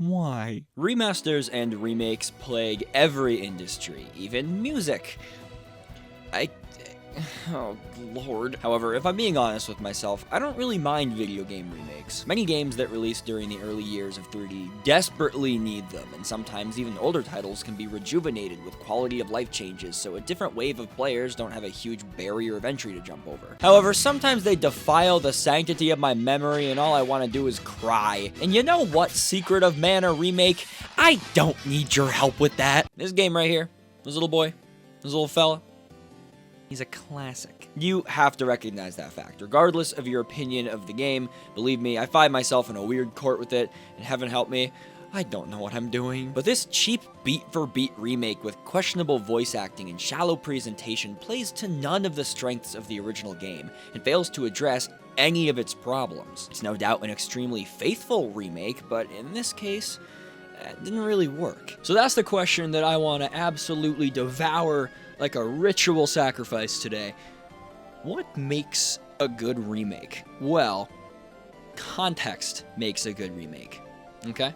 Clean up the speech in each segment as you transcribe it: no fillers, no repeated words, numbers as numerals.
Why? Remasters and remakes plague every industry, even music. Oh, Lord. However, if I'm being honest with myself, I don't really mind video game remakes. Many games that released during the early years of 3D desperately need them, and sometimes even older titles can be rejuvenated with quality of life changes, so a different wave of players don't have a huge barrier of entry to jump over. However, sometimes they defile the sanctity of my memory, and all I want to do is cry. And you know what, Secret of Mana remake? I don't need your help with that. This game right here, this little boy, this little fella, he's a classic. You have to recognize that fact. Regardless of your opinion of the game, believe me, I find myself in a weird court with it, and heaven help me, I don't know what I'm doing. But this cheap beat-for-beat remake with questionable voice acting and shallow presentation plays to none of the strengths of the original game, and fails to address any of its problems. It's no doubt an extremely faithful remake, but in this case, it didn't really work. So that's the question that I want to absolutely devour like a ritual sacrifice today. What makes a good remake? Well, context makes a good remake, okay?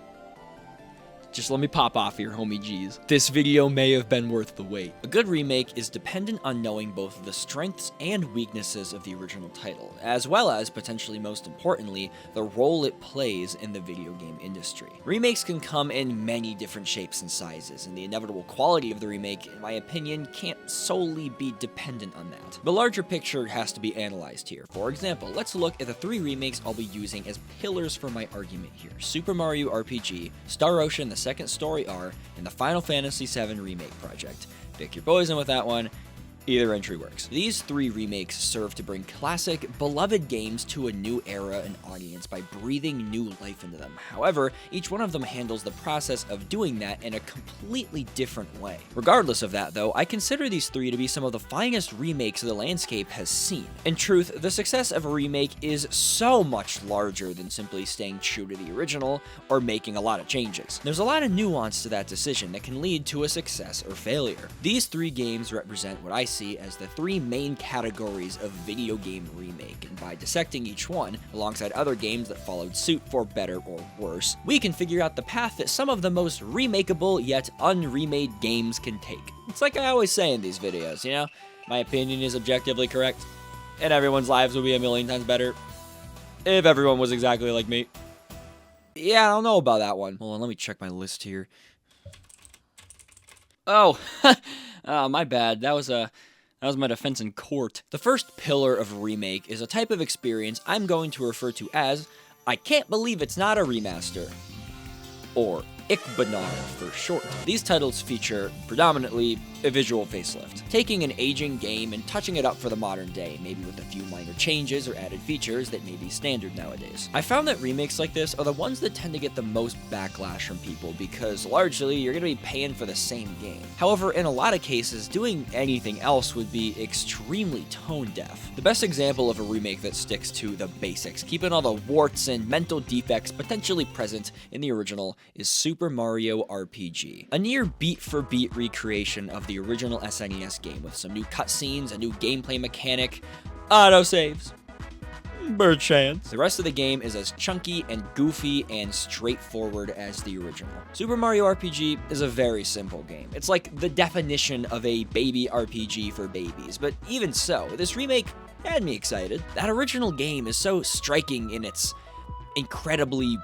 Just let me pop off here, homie G's. This video may have been worth the wait. A good remake is dependent on knowing both the strengths and weaknesses of the original title, as well as, potentially most importantly, the role it plays in the video game industry. Remakes can come in many different shapes and sizes, and the inevitable quality of the remake, in my opinion, can't solely be dependent on that. The larger picture has to be analyzed here. For example, let's look at the 3 remakes I'll be using as pillars for my argument here. Super Mario RPG, Star Ocean: The Second Story R, and the Final Fantasy VII Remake project. Pick your poison with that one. Either entry works. These 3 remakes serve to bring classic, beloved games to a new era and audience by breathing new life into them. However, each one of them handles the process of doing that in a completely different way. Regardless of that, though, I consider these 3 to be some of the finest remakes the landscape has seen. In truth, the success of a remake is so much larger than simply staying true to the original or making a lot of changes. There's a lot of nuance to that decision that can lead to a success or failure. These 3 games represent what I see as the 3 main categories of video game remake, and by dissecting each one, alongside other games that followed suit for better or worse, we can figure out the path that some of the most remakeable yet unremade games can take. It's like I always say in these videos, you know? My opinion is objectively correct, and everyone's lives would be a million times better if everyone was exactly like me. Yeah, I don't know about that one. Hold on, let me check my list here. Oh, oh, my bad. That was my defense in court. The first pillar of remake is a type of experience I'm going to refer to as I can't believe it's not a remaster, or Ikbanar for short. These titles feature predominantly a visual facelift, taking an aging game and touching it up for the modern day, maybe with a few minor changes or added features that may be standard nowadays. I found that remakes like this are the ones that tend to get the most backlash from people because largely you're going to be paying for the same game. However, in a lot of cases, doing anything else would be extremely tone deaf. The best example of a remake that sticks to the basics, keeping all the warts and mental defects potentially present in the original, is Super Mario RPG, a near beat-for-beat recreation of the original SNES game with some new cutscenes, a new gameplay mechanic, autosaves, bird chance. The rest of the game is as chunky and goofy and straightforward as the original. Super Mario RPG is a very simple game. It's like the definition of a baby RPG for babies, but even so, this remake had me excited. That original game is so striking in its incredibly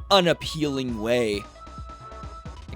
unappealing way.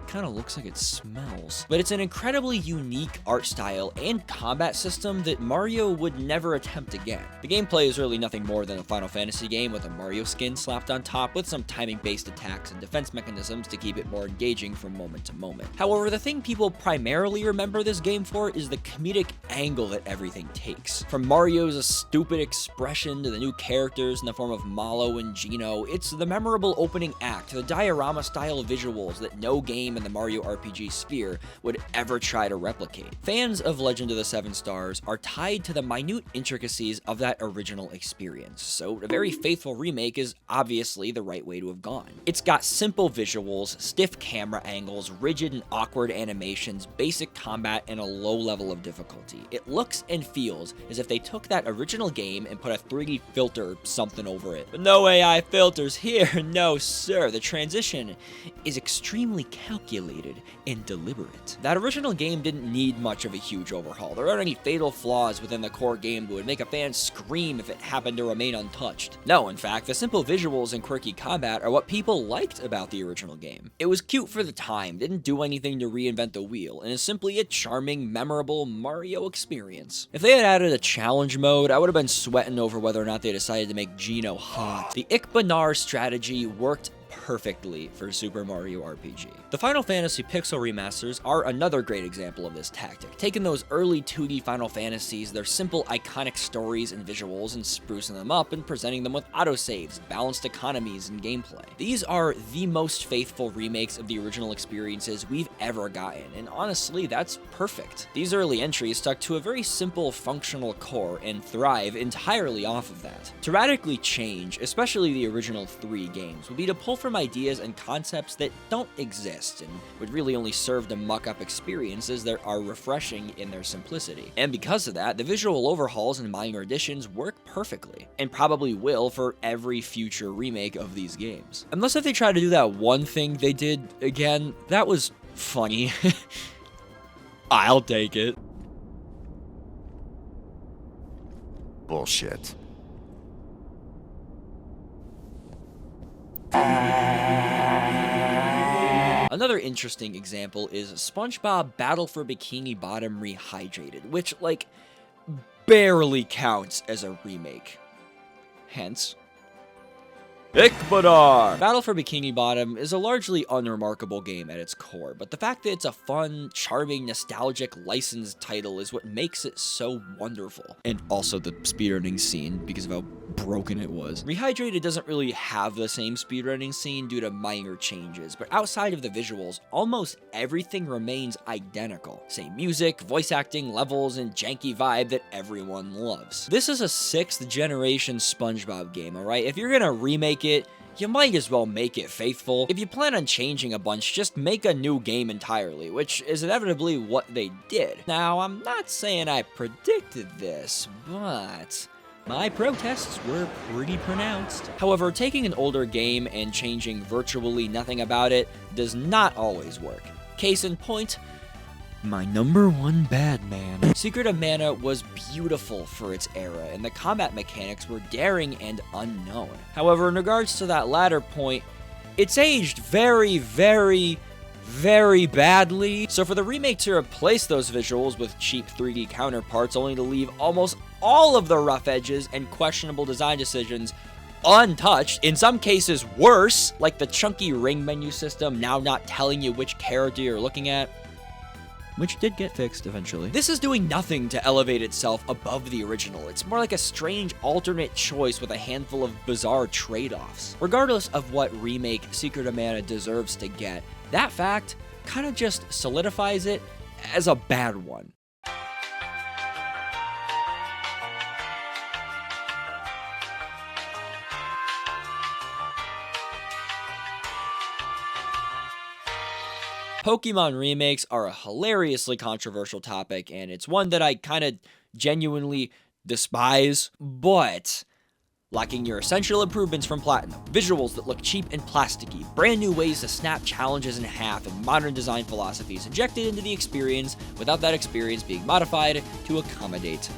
Kind of looks like it smells. But it's an incredibly unique art style and combat system that Mario would never attempt again. The gameplay is really nothing more than a Final Fantasy game with a Mario skin slapped on top with some timing-based attacks and defense mechanisms to keep it more engaging from moment to moment. However, the thing people primarily remember this game for is the comedic angle that everything takes. From Mario's stupid expression to the new characters in the form of Malo and Geno, it's the memorable opening act, the diorama-style visuals that no game in in the Mario RPG sphere would ever try to replicate. Fans of Legend of the Seven Stars are tied to the minute intricacies of that original experience, so a very faithful remake is obviously the right way to have gone. It's got simple visuals, stiff camera angles, rigid and awkward animations, basic combat, and a low level of difficulty. It looks and feels as if they took that original game and put a 3D filter something over it. But no AI filters here, no sir. The transition is extremely calculated and deliberate. That original game didn't need much of a huge overhaul. There aren't any fatal flaws within the core game that would make a fan scream if it happened to remain untouched. No, in fact, the simple visuals and quirky combat are what people liked about the original game. It was cute for the time, didn't do anything to reinvent the wheel, and is simply a charming, memorable Mario experience. If they had added a challenge mode, I would have been sweating over whether or not they decided to make Geno hot. The Ikbanar strategy worked perfectly for Super Mario RPG. The Final Fantasy Pixel remasters are another great example of this tactic, taking those early 2D Final Fantasies, their simple iconic stories and visuals, and sprucing them up and presenting them with autosaves, balanced economies, and gameplay. These are the most faithful remakes of the original experiences we've ever gotten, and honestly, that's perfect. These early entries stuck to a very simple, functional core and thrive entirely off of that. To radically change, especially the original 3 games, would be to pull from ideas and concepts that don't exist and would really only serve to muck up experiences that are refreshing in their simplicity. And because of that, the visual overhauls and minor additions work perfectly, and probably will for every future remake of these games. Unless if they try to do that one thing they did again, that was funny. I'll take it. Bullshit. Another interesting example is SpongeBob Battle for Bikini Bottom Rehydrated, which, like, barely counts as a remake. Hence, Ikbanar! Battle for Bikini Bottom is a largely unremarkable game at its core, but the fact that it's a fun, charming, nostalgic licensed title is what makes it so wonderful. And also the speedrunning scene, because of how broken it was. Rehydrated doesn't really have the same speedrunning scene due to minor changes, but outside of the visuals, almost everything remains identical. Same music, voice acting, levels, and janky vibe that everyone loves. This is a 6th generation SpongeBob game, alright? If you're gonna remake it, you might as well make it faithful. If you plan on changing a bunch, just make a new game entirely, which is inevitably what they did. Now, I'm not saying I predicted this, but my protests were pretty pronounced. However, taking an older game and changing virtually nothing about it does not always work. Case in point, my number one bad man. Secret of Mana was beautiful for its era, and the combat mechanics were daring and unknown. However, in regards to that latter point, it's aged very, very, very badly. So for the remake to replace those visuals with cheap 3D counterparts only to leave almost all of the rough edges and questionable design decisions untouched, in some cases worse, like the chunky ring menu system now not telling you which character you're looking at, which did get fixed eventually. This is doing nothing to elevate itself above the original. It's more like a strange alternate choice with a handful of bizarre trade-offs. Regardless of what remake Secret of Mana deserves to get, that fact kind of just solidifies it as a bad one. Pokemon remakes are a hilariously controversial topic, and it's one that I kind of genuinely despise, but lacking your essential improvements from Platinum, visuals that look cheap and plasticky, brand new ways to snap challenges in half, and modern design philosophies injected into the experience without that experience being modified to accommodate.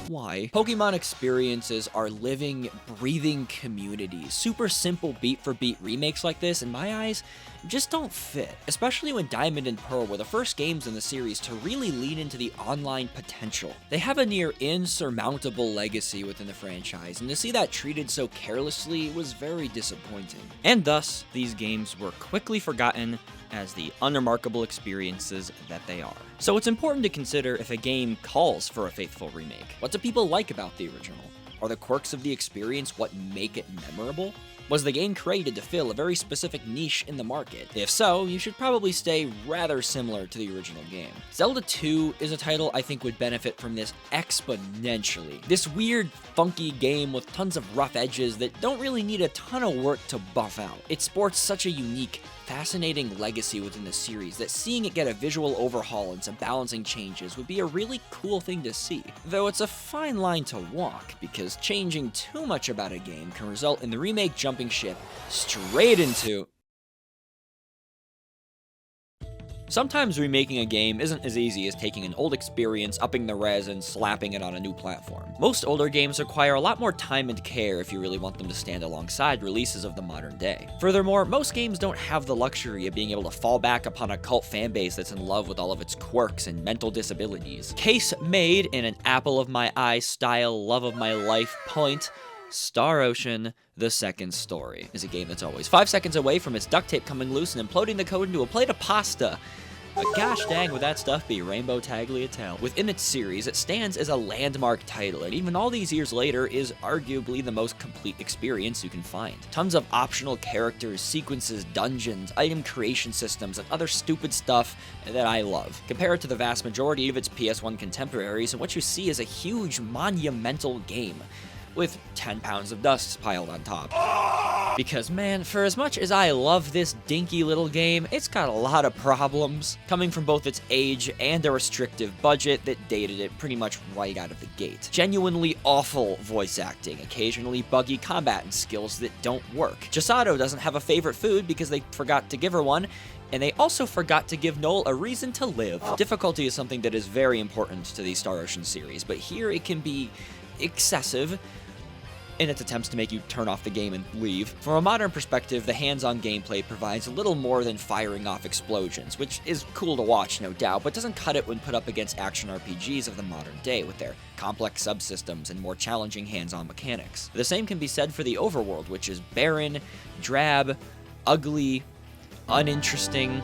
Why? Pokemon experiences are living, breathing communities. Super simple beat-for-beat remakes like this, in my eyes, just don't fit. Especially when Diamond and Pearl were the first games in the series to really lean into the online potential. They have a near insurmountable legacy within the franchise, and to see that treated so carelessly was very disappointing. And thus, these games were quickly forgotten as the unremarkable experiences that they are. So it's important to consider if a game calls for a faithful remake. What do people like about the original? Are the quirks of the experience what make it memorable? Was the game created to fill a very specific niche in the market? If so, you should probably stay rather similar to the original game. Zelda 2 is a title I think would benefit from this exponentially. This weird, funky game with tons of rough edges that don't really need a ton of work to buff out. It sports such a unique, fascinating legacy within the series that seeing it get a visual overhaul and some balancing changes would be a really cool thing to see. Though it's a fine line to walk, because changing too much about a game can result in the remake jumping ship straight into... Sometimes remaking a game isn't as easy as taking an old experience, upping the res, and slapping it on a new platform. Most older games require a lot more time and care if you really want them to stand alongside releases of the modern day. Furthermore, most games don't have the luxury of being able to fall back upon a cult fanbase that's in love with all of its quirks and mental disabilities. Case made in an apple of my eye style, love of my life point, Star Ocean: The Second Story is a game that's always 5 seconds away from its duct tape coming loose and imploding the code into a plate of pasta. But gosh dang, would that stuff be Rainbow Tagliatelle. Within its series, it stands as a landmark title, and even all these years later is arguably the most complete experience you can find. Tons of optional characters, sequences, dungeons, item creation systems, and other stupid stuff that I love. Compare it to the vast majority of its PS1 contemporaries, and what you see is a huge, monumental game with 10 pounds of dust piled on top. Because man, for as much as I love this dinky little game, it's got a lot of problems, coming from both its age and a restrictive budget that dated it pretty much right out of the gate. Genuinely awful voice acting, occasionally buggy combat and skills that don't work. Chisato doesn't have a favorite food because they forgot to give her one, and they also forgot to give Noel a reason to live. Difficulty is something that is very important to the Star Ocean series, but here it can be excessive in its attempts to make you turn off the game and leave. From a modern perspective, the hands-on gameplay provides a little more than firing off explosions, which is cool to watch, no doubt, but doesn't cut it when put up against action RPGs of the modern day with their complex subsystems and more challenging hands-on mechanics. The same can be said for the overworld, which is barren, drab, ugly, uninteresting.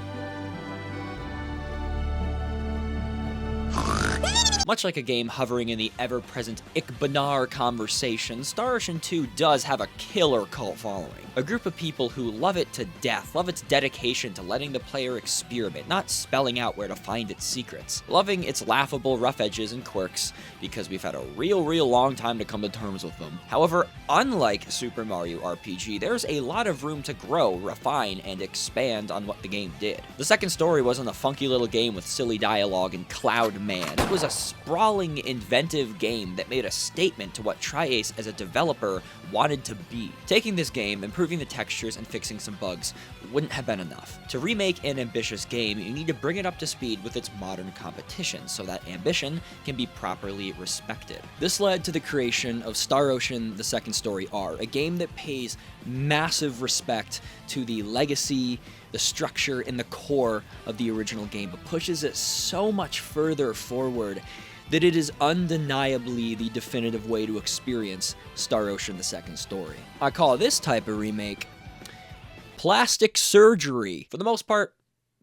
Much like a game hovering in the ever-present Ikbanar conversation, Star Ocean 2 does have a killer cult following. A group of people who love it to death, love its dedication to letting the player experiment, not spelling out where to find its secrets. Loving its laughable rough edges and quirks, because we've had a real long time to come to terms with them. However, unlike Super Mario RPG, there's a lot of room to grow, refine, and expand on what the game did. The Second Story wasn't a funky little game with silly dialogue and Cloud Man. It was a sprawling, inventive game that made a statement to what Tri-Ace as a developer wanted to be. Taking this game, improving the textures, and fixing some bugs wouldn't have been enough. To remake an ambitious game, you need to bring it up to speed with its modern competition, so that ambition can be properly respected. This led to the creation of Star Ocean: The Second Story R, a game that pays massive respect to the legacy, the structure, and the core of the original game, but pushes it so much further forward that it is undeniably the definitive way to experience Star Ocean: The Second Story. I call this type of remake plastic surgery. For the most part,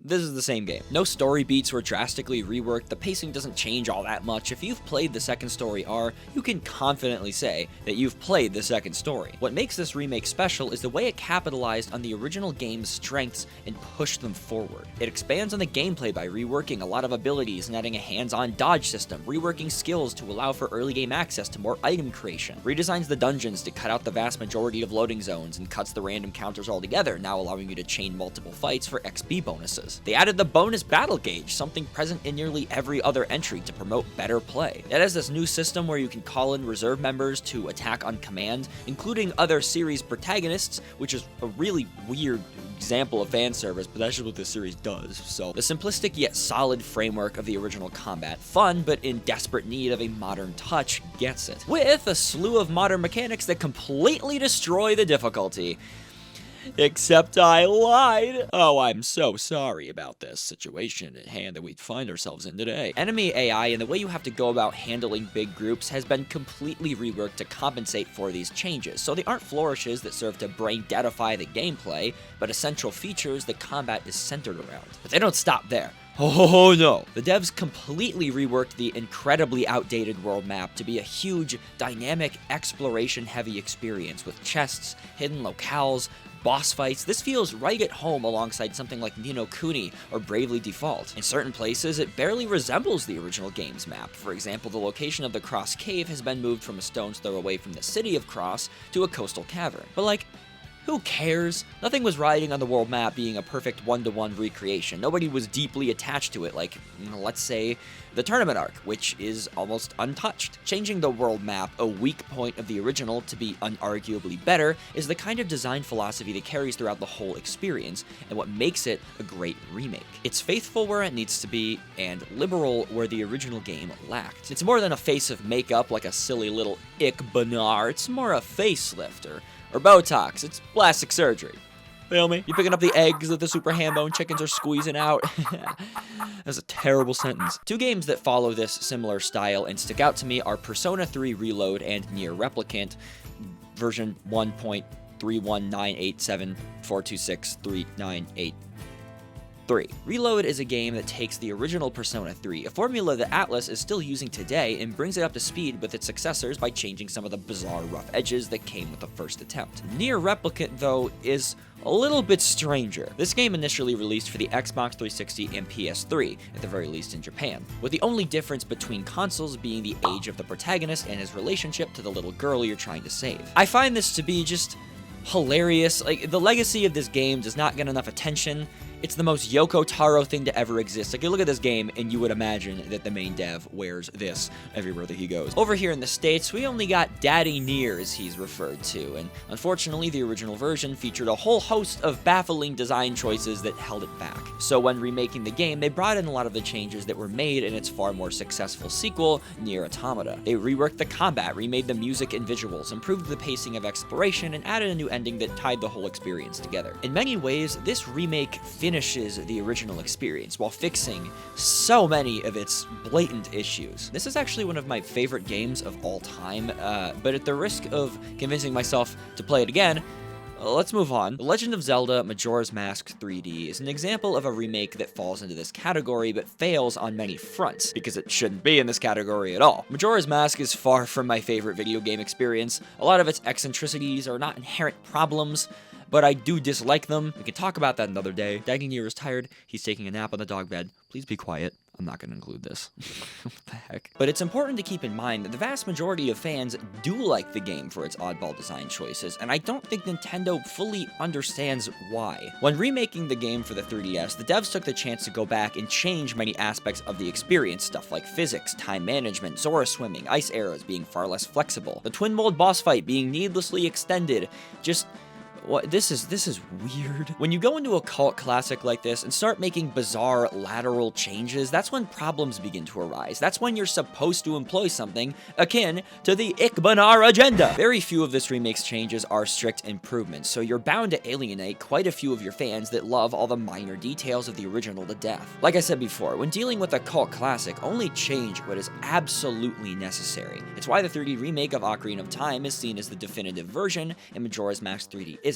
this is the same game. No story beats were drastically reworked, the pacing doesn't change all that much. If you've played The Second Story R, you can confidently say that you've played The Second Story. What makes this remake special is the way it capitalized on the original game's strengths and pushed them forward. It expands on the gameplay by reworking a lot of abilities and adding a hands-on dodge system, reworking skills to allow for early game access to more item creation, redesigns the dungeons to cut out the vast majority of loading zones, and cuts the random counters altogether, now allowing you to chain multiple fights for XP bonuses. They added the bonus battle gauge, something present in nearly every other entry to promote better play. It has this new system where you can call in reserve members to attack on command, including other series protagonists, which is a really weird example of fan service, but that's just what this series does. So, the simplistic yet solid framework of the original combat, fun but in desperate need of a modern touch, gets it, with a slew of modern mechanics that completely destroy the difficulty. Except I lied. Oh, I'm so sorry about this situation at hand that we find ourselves in today. Enemy AI and the way you have to go about handling big groups has been completely reworked to compensate for these changes, so they aren't flourishes that serve to brain-deadify the gameplay, but essential features that combat is centered around. But they don't stop there. Oh no! The devs completely reworked the incredibly outdated world map to be a huge, dynamic, exploration-heavy experience with chests, hidden locales, boss fights. This feels right at home alongside something like Ni no Kuni or Bravely Default. In certain places, it barely resembles the original game's map. For example, the location of the Cross Cave has been moved from a stone's throw away from the city of Cross to a coastal cavern. But like, who cares? Nothing was riding on the world map being a perfect one-to-one recreation. Nobody was deeply attached to it, like, let's say, the tournament arc, which is almost untouched. Changing the world map, a weak point of the original, to be unarguably better, is the kind of design philosophy that carries throughout the whole experience, and what makes it a great remake. It's faithful where it needs to be, and liberal where the original game lacked. It's more than a face of makeup like a silly little ick banar, it's more a facelift, or Botox. It's plastic surgery. Feel me? You picking up the eggs that the super ham-bone chickens are squeezing out? That's a terrible sentence. Two games that follow this similar style and stick out to me are Persona 3 Reload and Nier Replicant, version 1.31987426398. 3. Reload is a game that takes the original Persona 3, a formula that Atlus is still using today, and brings it up to speed with its successors by changing some of the bizarre rough edges that came with the first attempt. Nier Replicant, though, is a little bit stranger. This game initially released for the Xbox 360 and PS3, at the very least in Japan, with the only difference between consoles being the age of the protagonist and his relationship to the little girl you're trying to save. I find this to be just hilarious. Like, the legacy of this game does not get enough attention. It's the most Yoko Taro thing to ever exist. Like, you look at this game and you would imagine that the main dev wears this everywhere that he goes. Over here in the States, we only got Daddy Nier, as he's referred to, and unfortunately the original version featured a whole host of baffling design choices that held it back. So when remaking the game, they brought in a lot of the changes that were made in its far more successful sequel, Nier Automata. They reworked the combat, remade the music and visuals, improved the pacing of exploration, and added a new ending that tied the whole experience together. In many ways, this remake finishes the original experience while fixing so many of its blatant issues. This is actually one of my favorite games of all time, but at the risk of convincing myself to play it again, let's move on. The Legend of Zelda Majora's Mask 3D is an example of a remake that falls into this category but fails on many fronts, because it shouldn't be in this category at all. Majora's Mask is far from my favorite video game experience. A lot of its eccentricities are not inherent problems, but I do dislike them. We can talk about that another day. Dagnir is tired. He's taking a nap on the dog bed. Please be quiet. I'm not going to include this. What the heck? But it's important to keep in mind that the vast majority of fans do like the game for its oddball design choices, and I don't think Nintendo fully understands why. When remaking the game for the 3DS, the devs took the chance to go back and change many aspects of the experience, stuff like physics, time management, Zora swimming, ice arrows being far less flexible, the twin mold boss fight being needlessly extended. Just what, this is weird. When you go into a cult classic like this and start making bizarre lateral changes, that's when problems begin to arise. That's when you're supposed to employ something akin to the Ikbanar agenda. Very few of this remake's changes are strict improvements, so you're bound to alienate quite a few of your fans that love all the minor details of the original to death. Like I said before, when dealing with a cult classic, only change what is absolutely necessary. It's why the 3D remake of Ocarina of Time is seen as the definitive version, and Majora's Mask 3D isn't.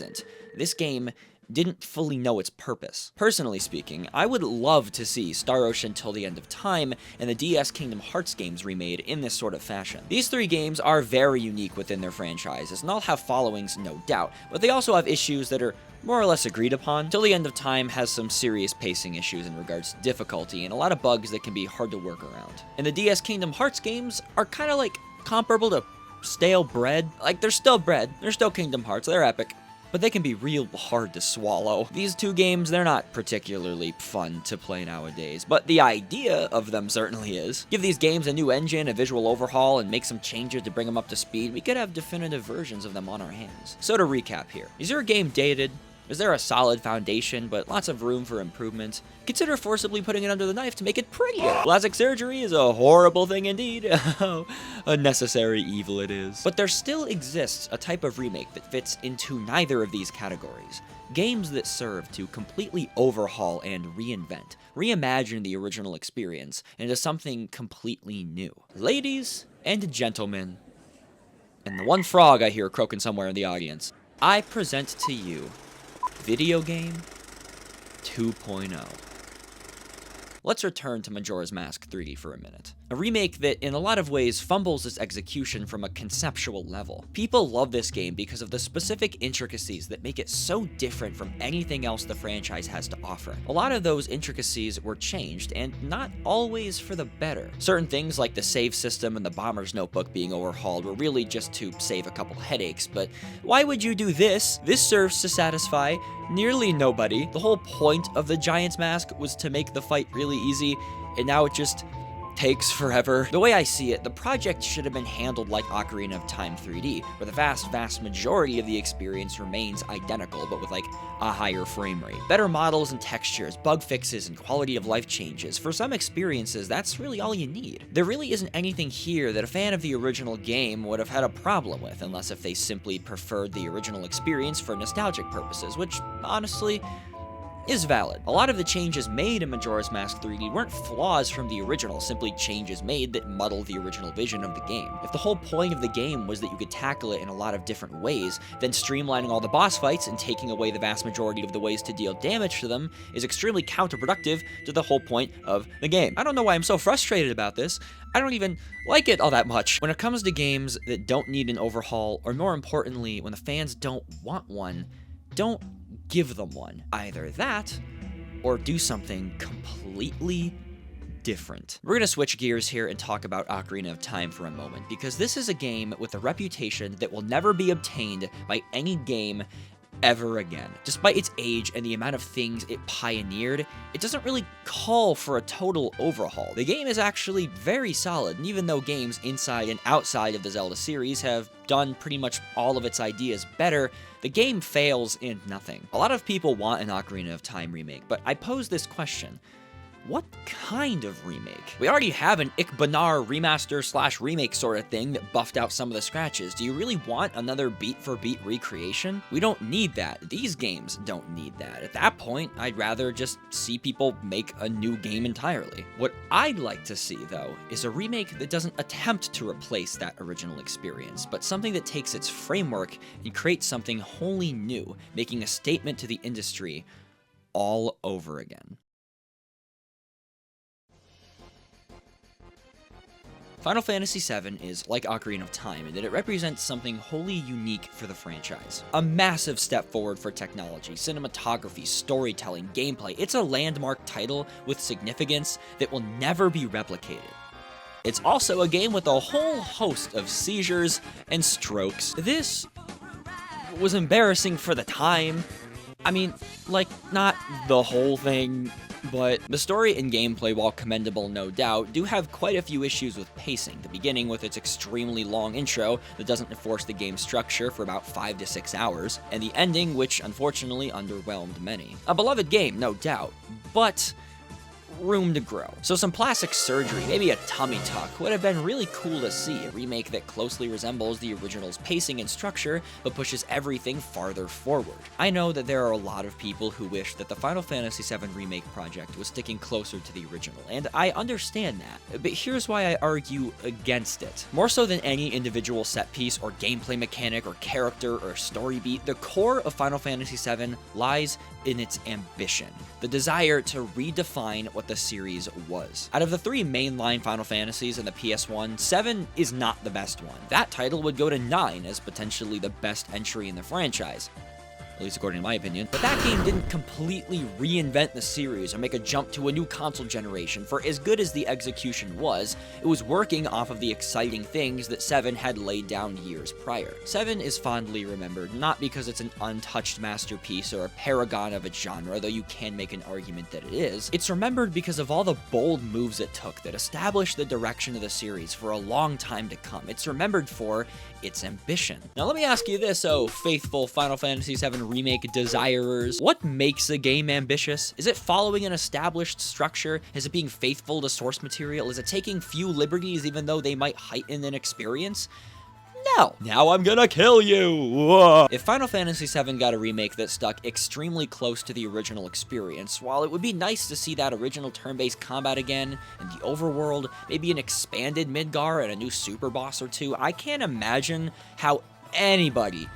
This game didn't fully know its purpose. Personally speaking, I would love to see Star Ocean Till the End of Time and the DS Kingdom Hearts games remade in this sort of fashion. These three games are very unique within their franchises, and all have followings, no doubt, but they also have issues that are more or less agreed upon. Till the End of Time has some serious pacing issues in regards to difficulty, and a lot of bugs that can be hard to work around. And the DS Kingdom Hearts games are kind of like comparable to stale bread. Like, they're still bread, they're still Kingdom Hearts, they're epic, but they can be real hard to swallow. These two games, they're not particularly fun to play nowadays, but the idea of them certainly is. Give these games a new engine, a visual overhaul, and make some changes to bring them up to speed, we could have definitive versions of them on our hands. So to recap here, is your game dated? Is there a solid foundation, but lots of room for improvement? Consider forcibly putting it under the knife to make it prettier. Plastic surgery is a horrible thing indeed. How unnecessary evil it is. But there still exists a type of remake that fits into neither of these categories. Games that serve to completely overhaul and reinvent, reimagine the original experience into something completely new. Ladies and gentlemen, and the one frog I hear croaking somewhere in the audience, I present to you Video Game 2.0. Let's return to Majora's Mask 3D for a minute. A remake that, in a lot of ways, fumbles its execution from a conceptual level. People love this game because of the specific intricacies that make it so different from anything else the franchise has to offer. A lot of those intricacies were changed, and not always for the better. Certain things like the save system and the Bomber's Notebook being overhauled were really just to save a couple headaches, but why would you do this? This serves to satisfy nearly nobody. The whole point of the Giant's Mask was to make the fight really easy, and now it just takes forever. The way I see it, the project should have been handled like Ocarina of Time 3D, where the vast majority of the experience remains identical, but with like a higher frame rate. Better models and textures, bug fixes, and quality of life changes. For some experiences, that's really all you need. There really isn't anything here that a fan of the original game would have had a problem with, unless if they simply preferred the original experience for nostalgic purposes, which, honestly, is valid. A lot of the changes made in Majora's Mask 3D weren't flaws from the original, simply changes made that muddle the original vision of the game. If the whole point of the game was that you could tackle it in a lot of different ways, then streamlining all the boss fights and taking away the vast majority of the ways to deal damage to them is extremely counterproductive to the whole point of the game. I don't know why I'm so frustrated about this. I don't even like it all that much. When it comes to games that don't need an overhaul, or more importantly, when the fans don't want one, don't give them one. Either that, or do something completely different. We're gonna switch gears here and talk about Ocarina of Time for a moment, because this is a game with a reputation that will never be obtained by any game ever again. Despite its age and the amount of things it pioneered, it doesn't really call for a total overhaul. The game is actually very solid, and even though games inside and outside of the Zelda series have done pretty much all of its ideas better, the game fails in nothing. A lot of people want an Ocarina of Time remake, but I pose this question: what kind of remake? We already have an Ikbanar remaster/remake sort of thing that buffed out some of the scratches. Do you really want another beat-for-beat recreation? We don't need that. These games don't need that. At that point, I'd rather just see people make a new game entirely. What I'd like to see, though, is a remake that doesn't attempt to replace that original experience, but something that takes its framework and creates something wholly new, making a statement to the industry all over again. Final Fantasy VII is like Ocarina of Time in that it represents something wholly unique for the franchise. A massive step forward for technology, cinematography, storytelling, gameplay. It's a landmark title with significance that will never be replicated. It's also a game with a whole host of seizures and strokes. This was embarrassing for the time. I mean, like, not the whole thing, but the story and gameplay, while commendable no doubt, do have quite a few issues with pacing, the beginning with its extremely long intro that doesn't enforce the game's structure for about 5 to 6 hours, and the ending, which unfortunately underwhelmed many. A beloved game, no doubt, but room to grow. So some plastic surgery, maybe a tummy tuck, would have been really cool to see. A remake that closely resembles the original's pacing and structure, but pushes everything farther forward. I know that there are a lot of people who wish that the Final Fantasy VII Remake project was sticking closer to the original, and I understand that, but here's why I argue against it. More so than any individual set piece or gameplay mechanic or character or story beat, the core of Final Fantasy VII lies in its ambition, the desire to redefine what the series was. Out of the 3 mainline Final Fantasies in the PS1, 7 is not the best one. That title would go to 9 as potentially the best entry in the franchise, at least according to my opinion. But that game didn't completely reinvent the series or make a jump to a new console generation. For as good as the execution was, it was working off of the exciting things that 7 had laid down years prior. 7 is fondly remembered, not because it's an untouched masterpiece or a paragon of its genre, though you can make an argument that it is. It's remembered because of all the bold moves it took that established the direction of the series for a long time to come. It's remembered for its ambition. Now let me ask you this, oh faithful Final Fantasy VII Remake desirers. What makes a game ambitious? Is it following an established structure? Is it being faithful to source material? Is it taking few liberties even though they might heighten an experience? No. Now I'm gonna kill you! Whoa. If Final Fantasy VII got a remake that stuck extremely close to the original experience, while it would be nice to see that original turn-based combat again, and the overworld, maybe an expanded Midgar and a new super boss or two, I can't imagine how anybody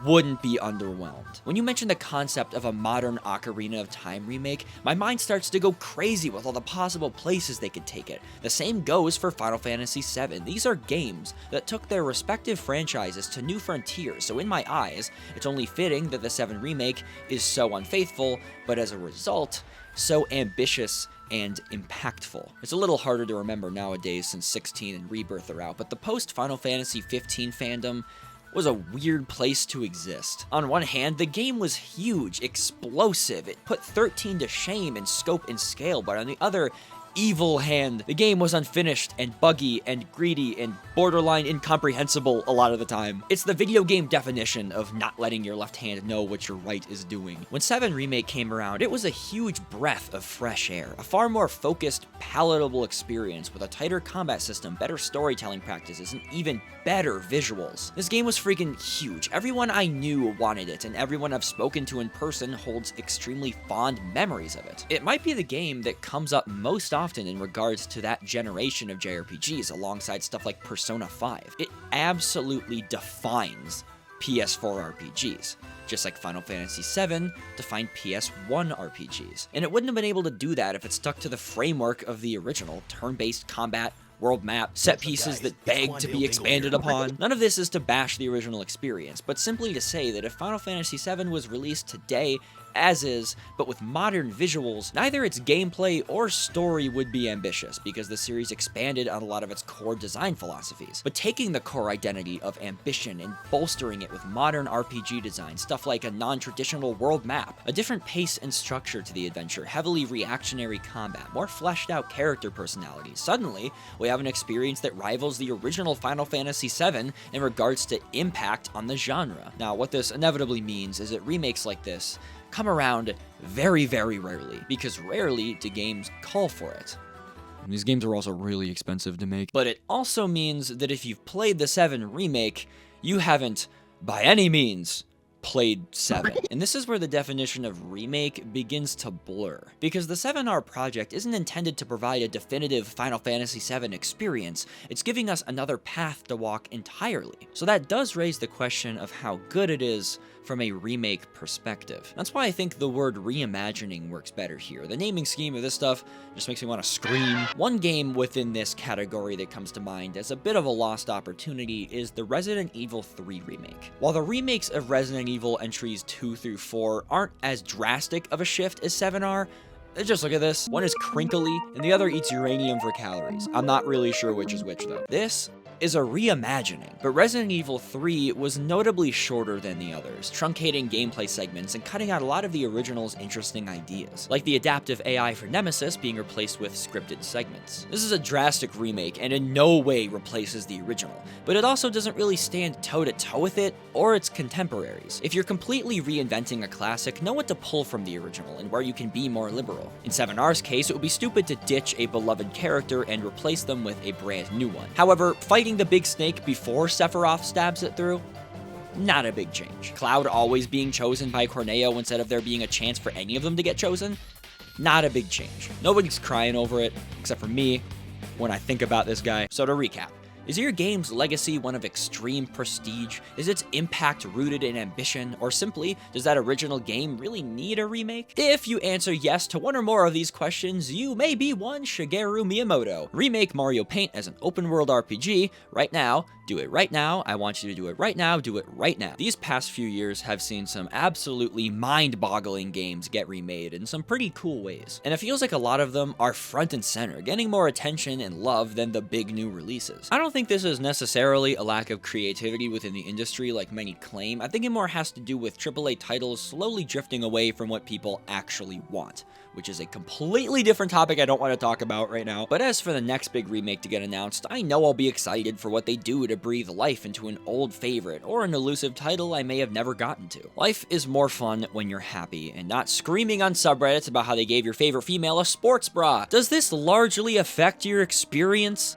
wouldn't be underwhelmed. When you mention the concept of a modern Ocarina of Time remake, my mind starts to go crazy with all the possible places they could take it. The same goes for Final Fantasy VII. These are games that took their respective franchises to new frontiers, so in my eyes, it's only fitting that the 7 remake is so unfaithful, but as a result, so ambitious and impactful. It's a little harder to remember nowadays since 16 and Rebirth are out, but the post-Final Fantasy 15 fandom was a weird place to exist. On one hand, the game was huge, explosive, it put 13 to shame in scope and scale, but on the other evil hand, the game was unfinished and buggy and greedy and borderline incomprehensible a lot of the time. It's the video game definition of not letting your left hand know what your right is doing. When 7 Remake came around, it was a huge breath of fresh air, a far more focused, palatable experience with a tighter combat system, better storytelling practices, and even better visuals. This game was freaking huge. Everyone I knew wanted it, and everyone I've spoken to in person holds extremely fond memories of it. It might be the game that comes up most often in regards to that generation of JRPGs alongside stuff like Persona 5. It absolutely defines PS4 RPGs, just like Final Fantasy VII defined PS1 RPGs. And it wouldn't have been able to do that if it stuck to the framework of the original turn-based combat, world map, set pieces that beg to be expanded upon. None of this is to bash the original experience, but simply to say that if Final Fantasy VII was released today, as is, but with modern visuals, neither its gameplay or story would be ambitious, because the series expanded on a lot of its core design philosophies. But taking the core identity of ambition and bolstering it with modern RPG design, stuff like a non-traditional world map, a different pace and structure to the adventure, heavily reactionary combat, more fleshed out character personalities, suddenly we have an experience that rivals the original Final Fantasy VII in regards to impact on the genre. Now, what this inevitably means is that remakes like this come around very, very rarely, because rarely do games call for it. These games are also really expensive to make. But it also means that if you've played the 7 remake, you haven't, by any means, played 7. And this is where the definition of remake begins to blur, because the 7R project isn't intended to provide a definitive Final Fantasy VII experience, it's giving us another path to walk entirely. So that does raise the question of how good it is from a remake perspective. That's why I think the word reimagining works better here. The naming scheme of this stuff just makes me want to scream. One game within this category that comes to mind as a bit of a lost opportunity is the Resident Evil 3 remake. While the remakes of Resident Evil entries 2 through 4 aren't as drastic of a shift as 7R, just look at this. One is crinkly, and the other eats uranium for calories. I'm not really sure which is which, though. This is a reimagining, but Resident Evil 3 was notably shorter than the others, truncating gameplay segments and cutting out a lot of the original's interesting ideas, like the adaptive AI for Nemesis being replaced with scripted segments. This is a drastic remake and in no way replaces the original, but it also doesn't really stand toe-to-toe with it or its contemporaries. If you're completely reinventing a classic, know what to pull from the original and where you can be more liberal. In 7R's case, it would be stupid to ditch a beloved character and replace them with a brand new one. However, fighting the big snake before Sephiroth stabs it through? Not a big change. Cloud always being chosen by Corneo instead of there being a chance for any of them to get chosen? Not a big change. Nobody's crying over it, except for me, when I think about this guy. So to recap, is your game's legacy one of extreme prestige? Is its impact rooted in ambition? Or simply, does that original game really need a remake? If you answer yes to one or more of these questions, you may be one Shigeru Miyamoto. Remake Mario Paint as an open-world RPG right now. Do it right now. I want you to do it right now. Do it right now. These past few years have seen some absolutely mind-boggling games get remade in some pretty cool ways. And it feels like a lot of them are front and center, getting more attention and love than the big new releases. I don't think this is necessarily a lack of creativity within the industry like many claim. I think it more has to do with AAA titles slowly drifting away from what people actually want, which is a completely different topic I don't want to talk about right now. But as for the next big remake to get announced, I know I'll be excited for what they do to breathe life into an old favorite or an elusive title I may have never gotten to. Life is more fun when you're happy and not screaming on subreddits about how they gave your favorite female a sports bra. Does this largely affect your experience?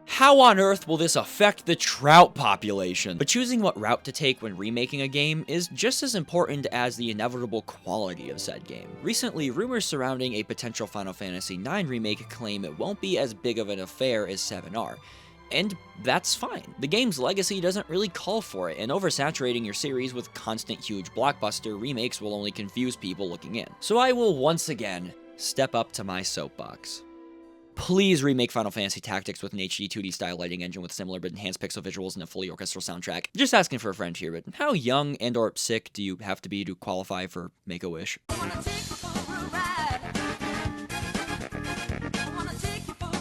How on earth will this affect the trout population? But choosing what route to take when remaking a game is just as important as the inevitable quality of said game. Recently, rumors surrounding a potential Final Fantasy IX remake claim it won't be as big of an affair as 7R. And that's fine. The game's legacy doesn't really call for it, and oversaturating your series with constant huge blockbuster remakes will only confuse people looking in. So I will once again step up to my soapbox. Please remake Final Fantasy Tactics with an HD 2D style lighting engine with similar but enhanced pixel visuals and a fully orchestral soundtrack. Just asking for a friend here, but how young and or sick do you have to be to qualify for Make-A-Wish?